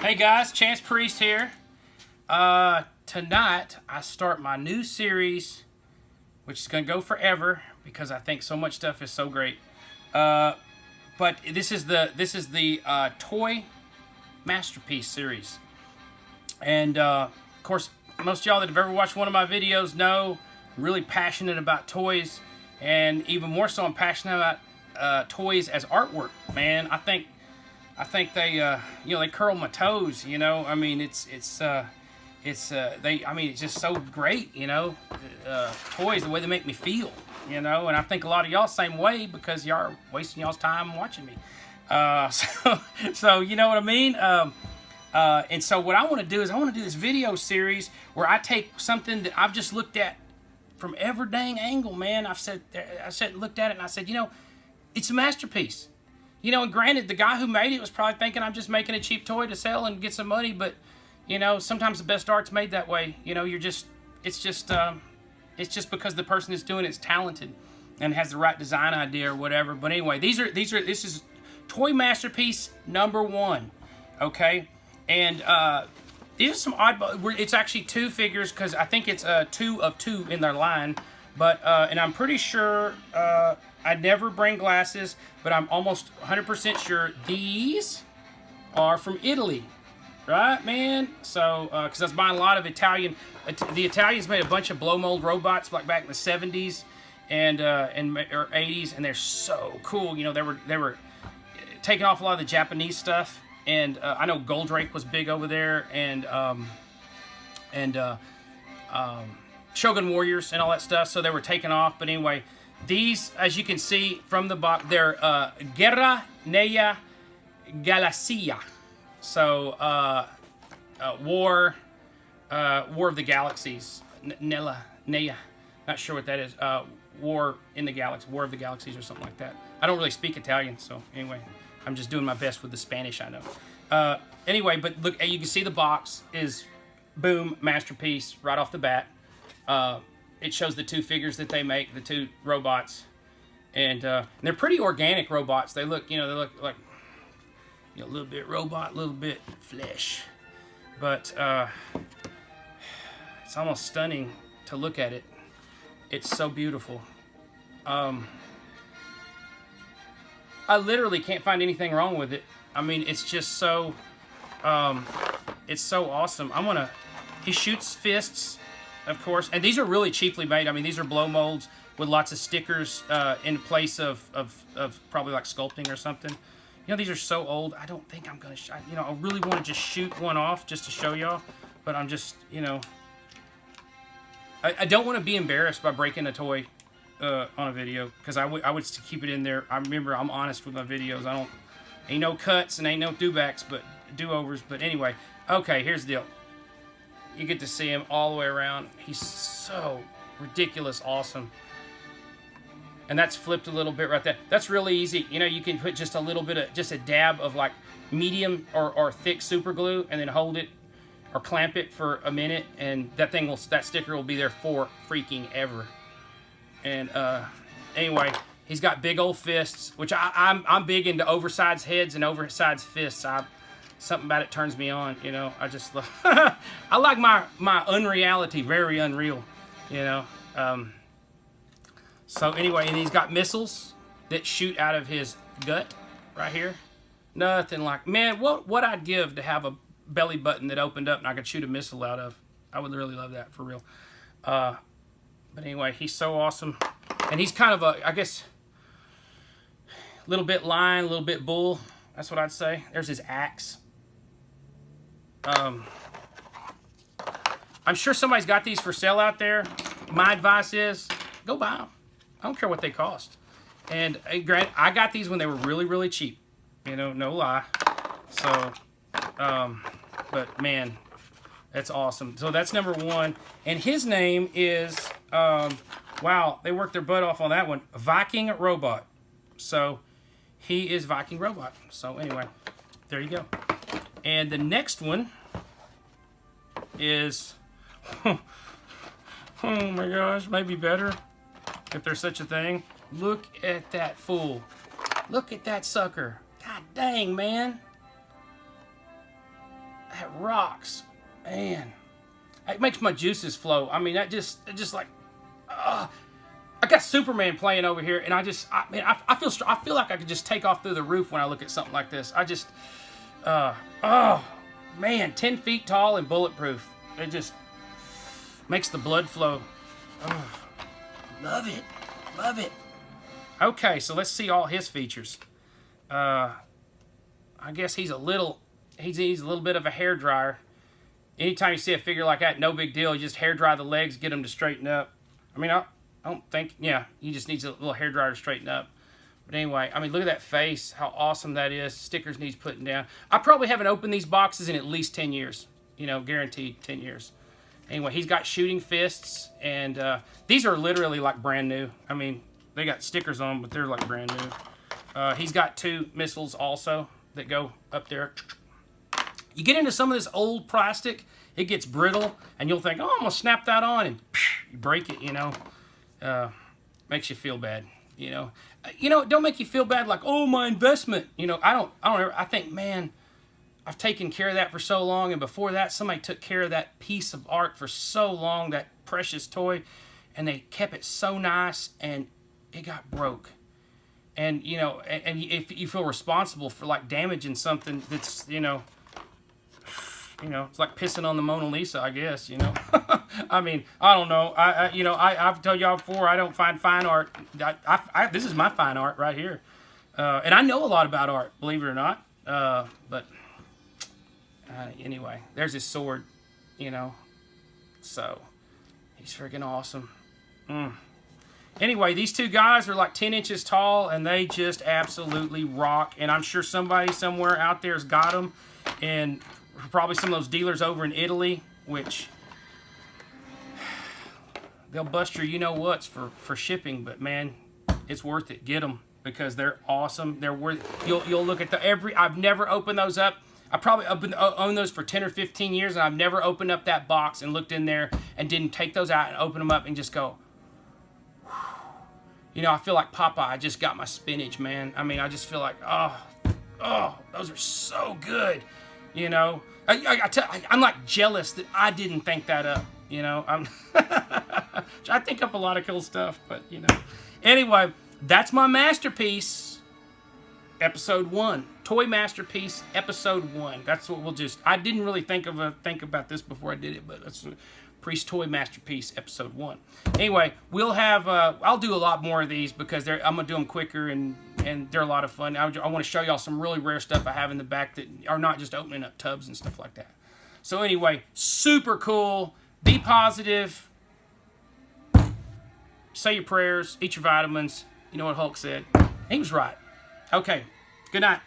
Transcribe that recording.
Hey guys, Chance Priest here. Tonight I start my new series, which is going to go forever because I think so much stuff is so great. But this is the Toy Masterpiece series, and of course, most of y'all that have ever watched one of my videos know I'm really passionate about toys, and even more so, I'm passionate about toys as artwork. Man, I think they they curl my toes. I mean it's just so great. Toys, the way they make me feel. And I think a lot of y'all same way because y'all are wasting y'all's time watching me. So you know what I mean. And so what I want to do is I want to do this video series where I take something that I've just looked at from every dang angle, man. I looked at it and I said, it's a masterpiece. And granted, the guy who made it was probably thinking I'm just making a cheap toy to sell and get some money, but sometimes the best art's made that way. It's just because the person that's doing it's talented and has the right design idea or whatever. But anyway, this is Toy Masterpiece #1, okay? And these are some odd. It's actually 2 figures because I think it's 2 of 2 in their line. But and I'm pretty sure I never bring glasses, but I'm almost 100% sure these are from Italy, right, man? So because I was buying a lot of Italian. The Italians made a bunch of blow mold robots like back in the 70s and or 80s, and they're so cool. They were taking off a lot of the Japanese stuff, and I know Goldrake was big over there, and Shogun Warriors and all that stuff, so they were taken off. But anyway, these, as you can see from the box, they're Guerra Nella Galassia. So War of the Galaxies. Nella, not sure what that is. War in the Galaxy, War of the Galaxies or something like that. I don't really speak Italian, so anyway, I'm just doing my best with the Spanish I know. Anyway, but look, you can see the box is, boom, masterpiece right off the bat. It shows the 2 figures that they make, the 2 robots, and they're pretty organic robots. They look, they look like a little bit robot, a little bit flesh, but it's almost stunning to look at it. It's so beautiful. I literally can't find anything wrong with it. I mean, it's just so, it's so awesome. He shoots fists, of course, and these are really cheaply made. I mean, these are blow molds with lots of stickers in place of probably like sculpting or something. These are so old. I don't think I'm gonna. I really want to just shoot one off just to show y'all, but I'm just, I don't want to be embarrassed by breaking a toy on a video because I would keep it in there. I remember I'm honest with my videos. Ain't no cuts and ain't no do-overs. But anyway, okay, here's the deal. You get to see him all the way around. He's so ridiculous awesome. And that's flipped a little bit right there. That's really easy. You can put just a little bit of, just a dab of like medium or thick super glue and then hold it or clamp it for a minute, and that sticker will be there for freaking ever. And anyway, he's got big old fists, which I'm big into oversized heads and oversized fists. Something about it turns me on, I just love I like my unreality very unreal, So anyway, and he's got missiles that shoot out of his gut right here. Nothing like, man, what I'd give to have a belly button that opened up and I could shoot a missile out of. I would really love that, for real. But anyway, he's so awesome. And he's kind of I guess, a little bit lion, a little bit bull. That's what I'd say. There's his axe. I'm sure somebody's got these for sale out there. My advice is, go buy them. I don't care what they cost. And granted, I got these when they were really, really cheap. No lie. So, but man, that's awesome. So that's #1. And his name is, wow, they worked their butt off on that one, Viking Robot. So he is Viking Robot. So anyway, there you go. And the next one is, oh my gosh, maybe better, if there's such a thing. Look at that fool. Look at that sucker. God dang, man. That rocks, man. It makes my juices flow. I mean, it just like, I got Superman playing over here, and I feel like I could just take off through the roof when I look at something like this. I just, oh man, 10 feet tall and bulletproof. It just makes the blood flow. Oh, love it, love it. Okay, so let's see all his features. I guess he's a little bit of a hair dryer. Anytime you see a figure like that, no big deal. You just hair dry the legs, get them to straighten up. I mean, I don't think, yeah, he just needs a little hair dryer to straighten up. But anyway, I mean, look at that face, how awesome that is. Stickers needs putting down. I probably haven't opened these boxes in at least 10 years. You know, guaranteed 10 years. Anyway, he's got shooting fists, and these are literally like brand new. I mean, they got stickers on them, but they're like brand new. He's got 2 missiles also that go up there. You get into some of this old plastic, it gets brittle, and you'll think, oh, I'm going to snap that on, and you break it, you know. Makes you feel bad, you know. It don't make you feel bad like, oh, my investment. You know, I think, man, I've taken care of that for so long, and before that, somebody took care of that piece of art for so long, that precious toy, and they kept it so nice, and it got broke. And, you know, and if you feel responsible for, like, damaging something that's, you know, it's like pissing on the Mona Lisa, I guess, you know. I mean, I don't know. I've told y'all before, I don't find fine art. This is my fine art right here. And I know a lot about art, believe it or not. But anyway, there's his sword, you know. So, he's freaking awesome. Anyway, these 2 guys are like 10 inches tall, and they just absolutely rock. And I'm sure somebody somewhere out there has got them. And probably some of those dealers over in Italy, which they'll bust your you-know-whats for shipping. But, man, it's worth it. Get them because they're awesome. They're worth. You'll look at I've never opened those up. I probably owned those for 10 or 15 years, and I've never opened up that box and looked in there and didn't take those out and open them up and just go, you know, I feel like Popeye. I just got my spinach, man. I mean, I just feel like, oh, those are so good. You know, I'm like jealous that I didn't think that up. You know, I think up a lot of cool stuff, but you know. Anyway, that's my masterpiece, episode 1. Toy masterpiece, episode 1. That's what we'll just. I didn't really think about this before I did it, but that's Priest Toy Masterpiece, episode 1. Anyway, we'll have. I'll do a lot more of these because I'm gonna do them quicker and they're a lot of fun. I want to show y'all some really rare stuff I have in the back that are not just opening up tubs and stuff like that. So anyway, super cool. Be positive. Say your prayers. Eat your vitamins. You know what Hulk said. He was right. Okay. Good night.